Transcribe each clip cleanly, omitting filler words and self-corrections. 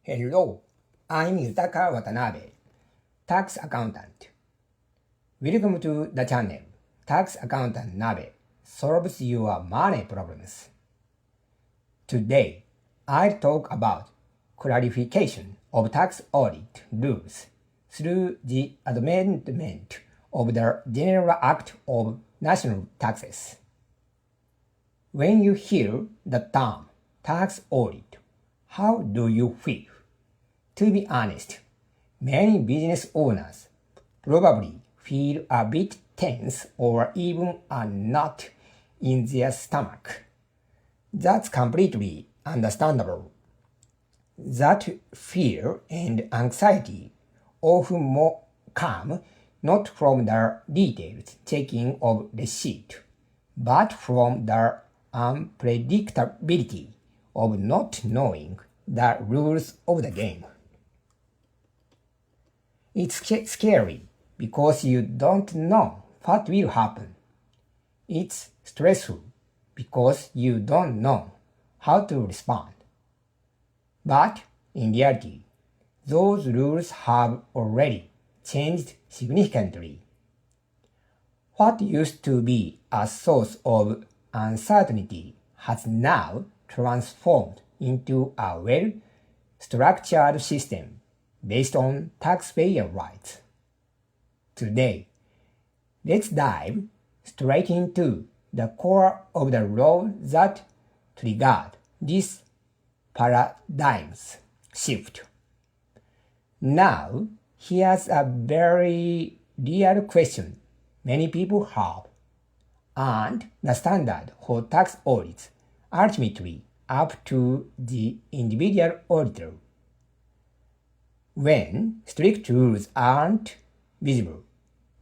Hello, I'm Yutaka Watanabe, tax accountant. Welcome to the channel. Tax Accountant Nabe solves your money problems. Today, I'll talk about clarification of tax audit rules through the amendment of the General Act of National Taxes. When you hear the term tax audit, how do you feel? To be honest, many business owners probably feel a bit tense or even a knot in their stomach. That's completely understandable. That fear and anxiety often come not from the detailed checking of receipt, but from the unpredictability of not knowing the rules of the game. It's scary because you don't know what will happen. It's stressful because you don't know how to respond. But in reality, those rules have already changed significantly. What used to be a source of uncertainty has now transformed into a well-structured system based on taxpayer rights. Today, let's dive straight into the core of the law that triggered this paradigm shift. Now, here's a very real question many people have, and the standard for tax audits ultimately up to the individual auditor. When strict rules aren't visible,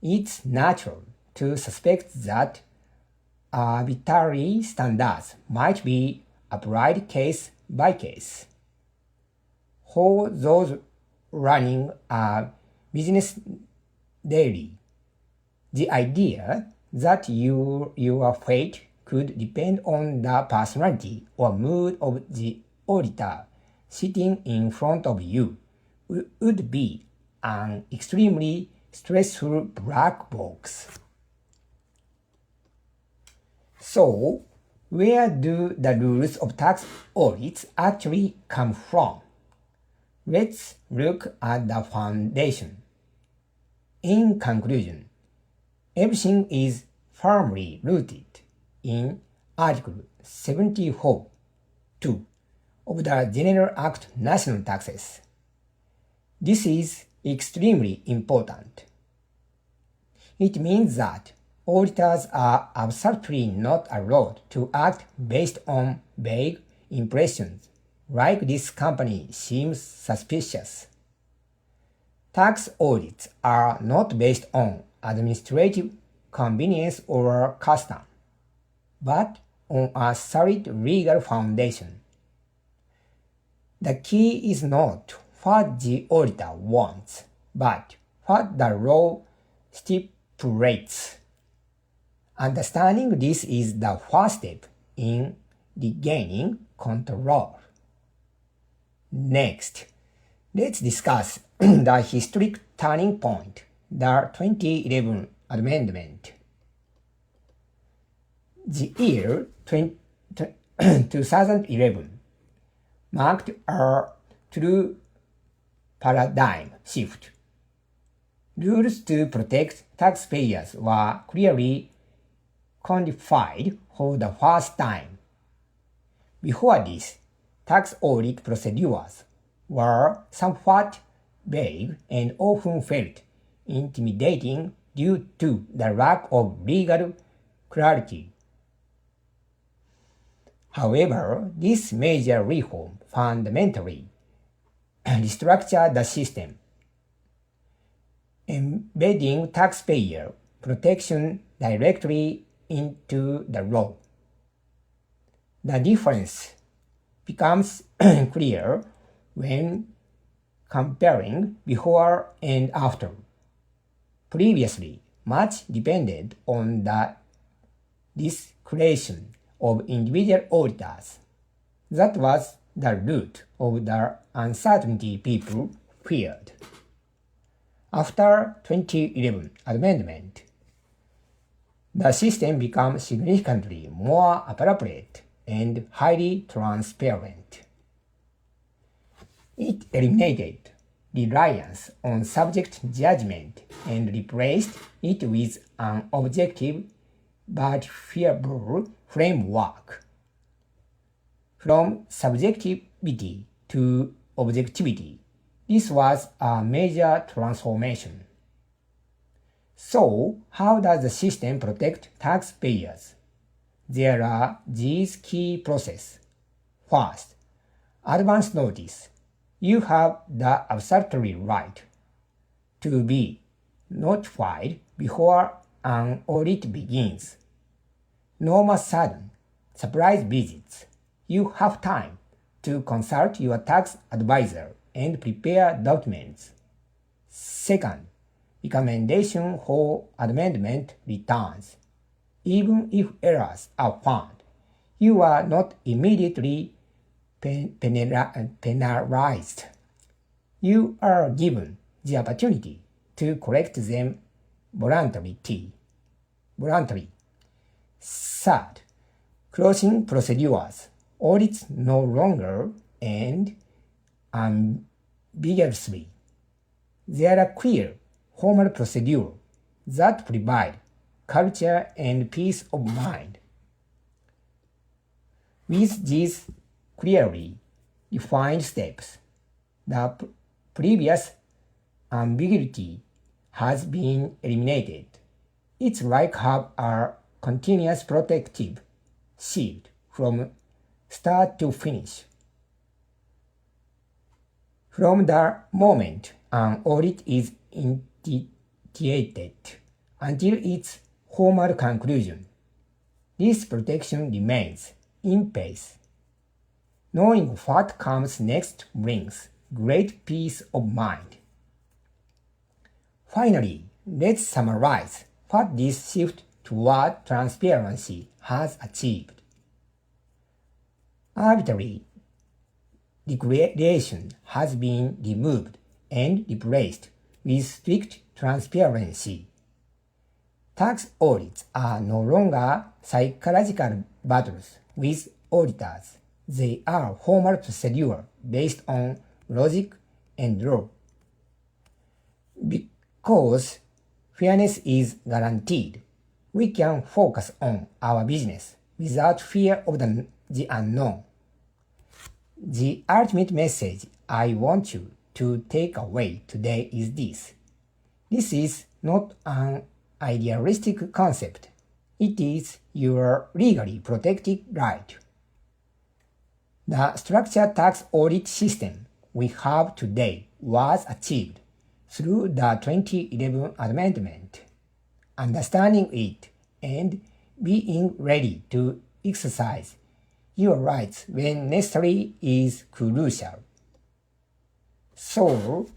it's natural to suspect that arbitrary standards might be applied case by case. For those running a business daily, the idea that your fate could depend on the personality or mood of the auditor sitting in front of you would be an extremely stressful black box. So, where do the rules of tax audits actually come from? Let's look at the foundation. In conclusion, everything is firmly rooted in Article 74(2) of the General Act National Taxes. This is extremely important. It means that auditors are absolutely not allowed to act based on vague impressions like this company seems suspicious. Tax audits are not based on administrative convenience or custom, but on a solid legal foundation. The key is not what the auditor wants, but what the law stipulates. Understanding this is the first step in regaining control. Next, let's discuss the historic turning point, the 2011 Amendment. The year 2011 marked a true paradigm shift. Rules to protect taxpayers were clearly codified for the first time. Before this, tax audit procedures were somewhat vague and often felt intimidating due to the lack of legal clarity. However, this major reform fundamentally restructured the system, embedding taxpayer protection directly into the law. The difference becomes clear when comparing before and after. Previously, much depended on the discretion of individual auditors. That was the root of the uncertainty people feared. After 2011 amendment, the system became significantly more appropriate and highly transparent. It eliminated reliance on subject judgment and replaced it with an objective verifiable framework. From subjectivity to objectivity, this was a major transformation. So, how does the system protect taxpayers? There are these key processes. First, advance notice. You have the absolute right to be notified before an audit begins. No more sudden, surprise visits. You have time to consult your tax advisor and prepare documents. Second, recommendation for amendment returns. Even if errors are found, you are not immediately penalized. You are given the opportunity to correct them voluntarily. Third, closing procedures. Audits no longer end ambiguously. There are clear, formal procedures that provide culture and peace of mind. With these clearly defined steps, the previous ambiguity has been eliminated. It's like have a continuous protective shield from start to finish. From the moment an audit is initiated until its formal conclusion, this protection remains in place. Knowing what comes next brings great peace of mind. Finally, let's summarize what this shift toward transparency has achieved. Arbitrary regulation has been removed and replaced with strict transparency. Tax audits are no longer psychological battles with auditors. They are formal procedures based on logic and law. Because fairness is guaranteed, we can focus on our business without fear of the unknown. The ultimate message I want you to take away today is this. This is not an idealistic concept. It is your legally protected right. The structured tax audit system we have today was achieved through the 2011 amendment. Understanding it and being ready to exercise your rights when necessary is crucial. So,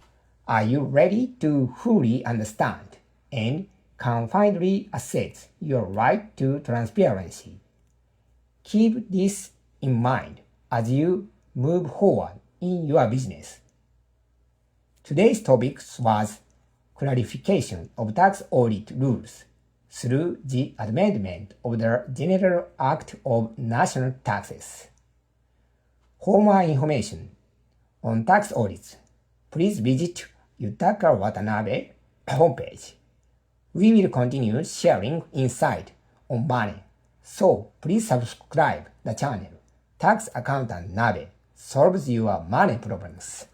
are you ready to fully understand and confidently assert your right to transparency? Keep this in mind as you move forward in your business. Today's topic was clarification of tax audit rules through the amendment of the General Act of National Taxes. For more information on tax audits, please visit Yutaka Watanabe homepage. We will continue sharing insight on money, so please subscribe the channel. Tax Accountant Nabe solves your money problems.